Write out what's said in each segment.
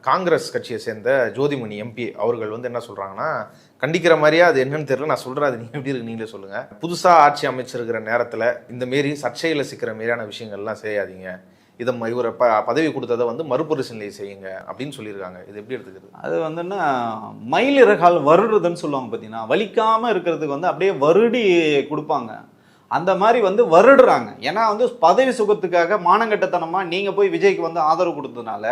காங்கிரஸ் கட்சியை சேர்ந்த ஜோதிமணி எம்பி அவர்கள் வந்து என்ன சொல்கிறாங்கன்னா, கண்டிக்கிற மாதிரியா அது என்னன்னு தெரியல, நான் சொல்கிறேன், அது எப்படி இருக்கு நீங்களே சொல்லுங்கள். புதுசாக ஆட்சி அமைச்சிருக்கிற நேரத்தில் இந்த மாரி சர்ச்சையில் சிக்கிற மாரியான விஷயங்கள்லாம் செய்யாதீங்க, இதை இவரை பதவி கொடுத்ததை வந்து மறுபரிசீலனை செய்யுங்க அப்படின்னு சொல்லியிருக்காங்க. இது எப்படி எடுத்துக்கிறது? அது வந்துன்னா மயிலிறகால் வருடுதுன்னு சொல்லுவாங்க பார்த்தீங்கன்னா, வலிக்காமல் இருக்கிறதுக்கு வந்து அப்படியே வருடி கொடுப்பாங்க. அந்த மாதிரி வந்து வருடுறாங்க. ஏன்னா வந்து பதவி சுகத்துக்காக மானங்கட்டத்தனமாக நீங்கள் போய் விஜய்க்கு வந்து ஆதரவு கொடுத்ததுனால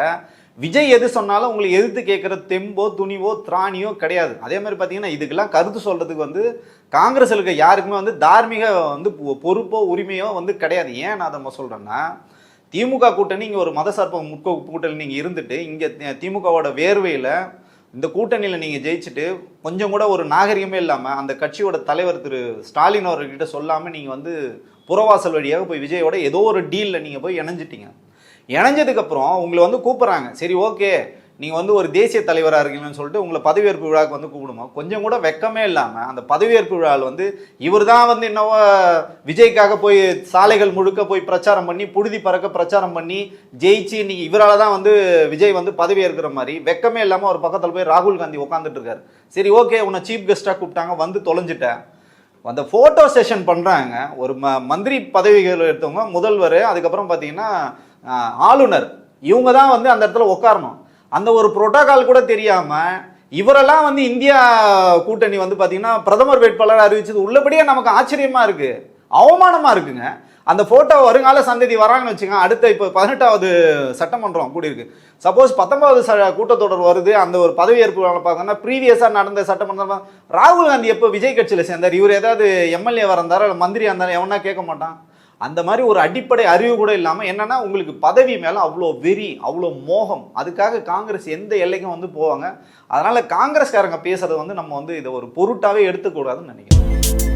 விஜய் எது சொன்னாலும் உங்களுக்கு எதிர்த்து கேட்குற தெம்போ துணிவோ திராணியோ கிடையாது. அதே மாதிரி பார்த்தீங்கன்னா இதுக்கெல்லாம் கருத்து சொல்கிறதுக்கு வந்து காங்கிரஸில் இருக்க யாருக்குமே வந்து தார்மீக வந்து பொறுப்போ உரிமையோ வந்து கிடையாது. ஏன் நான் அதை சொல்கிறேன்னா, திமுக கூட்டணி இங்கே ஒரு மதசார்பு முற்போக்கு கூட்டணி நீங்கள் இருந்துட்டு இங்கே திமுகவோட வேர்வையில் இந்த கூட்டணியில் நீங்கள் ஜெயிச்சுட்டு கொஞ்சம் கூட ஒரு நாகரிகமே இல்லாமல் அந்த கட்சியோட தலைவர் திரு ஸ்டாலின் அவர்கிட்ட சொல்லாமல் நீங்கள் வந்து புறவாசல் வழியாக போய் விஜயோட ஏதோ ஒரு டீலில் நீங்கள் போய் இணைஞ்சிட்டீங்க. இணைஞ்சதுக்கப்புறம் உங்களை வந்து கூப்பிட்றாங்க, சரி ஓகே நீங்கள் வந்து ஒரு தேசிய தலைவராக இருக்கீங்கன்னு சொல்லிட்டு உங்களை பதவியேற்பு விழாவுக்கு வந்து கூப்பிடுமா. கொஞ்சம் கூட வெக்கமே இல்லாமல் அந்த பதவியேற்பு விழாவில் வந்து இவர் தான் வந்து என்னவோ விஜய்க்காக போய் சாலைகள் முழுக்க போய் பிரச்சாரம் பண்ணி புழுதி பறக்க பிரச்சாரம் பண்ணி ஜெயிச்சு இன்னைக்கு இவரால் தான் வந்து விஜய் வந்து பதவி ஏற்கிற மாதிரி வெக்கமே இல்லாமல் ஒரு பக்கத்தில் போய் ராகுல் காந்தி உட்காந்துட்டு இருக்காரு. சரி ஓகே உன்னை சீஃப் கெஸ்ட்டாக கூப்பிட்டாங்க, வந்து தொலைஞ்சிட்டேன். அந்த ஃபோட்டோ செஷன் பண்ணுறாங்க. ஒரு மந்திரி பதவிகள் எடுத்தவங்க, முதல்வர், அதுக்கப்புறம் பார்த்தீங்கன்னா ஆளுநர், இவங்க தான் வந்து அந்த இடத்துல உட்காரணும். அந்த ஒரு புரோட்டோகால் கூட தெரியாமல் இவரெல்லாம் வந்து இந்தியா கூட்டணி வந்து பார்த்தீங்கன்னா பிரதமர் வேட்பாளர் அறிவிச்சது உள்ளபடியே நமக்கு ஆச்சரியமாக இருக்குது, அவமானமாக இருக்குங்க. அந்த ஃபோட்டோ வருங்கால சந்ததி வராங்கன்னு வச்சுங்க, அடுத்த இப்போ 18வது சட்டமன்றம் கூடியிருக்கு. சப்போஸ் 19வது கூட்டத்தொடர் வருது, அந்த ஒரு பதவியேற்பு பார்த்தோன்னா ப்ரீவியஸாக நடந்த சட்டமன்றம் ராகுல் காந்தி எப்போ விஜய் கட்சியில் சேர்ந்தார், இவர் ஏதாவது எம்எல்ஏ இருந்தாரோ இல்லை மந்திரியாக இருந்தாலும் எவனா கேட்க மாட்டான். அந்த மாதிரி ஒரு அடிப்படை அறிவு கூட இல்லாமல் என்னன்னா உங்களுக்கு பதவி மேலே அவ்வளோ வெறி, அவ்வளோ மோகம். அதுக்காக காங்கிரஸ் எந்த எல்லைக்கும் வந்து போவாங்க. அதனால காங்கிரஸ்காரங்க பேசுறதை வந்து நம்ம வந்து இதை ஒரு பொருட்டாவே எடுத்துக்கூடாதுன்னு நினைக்கிறேன்.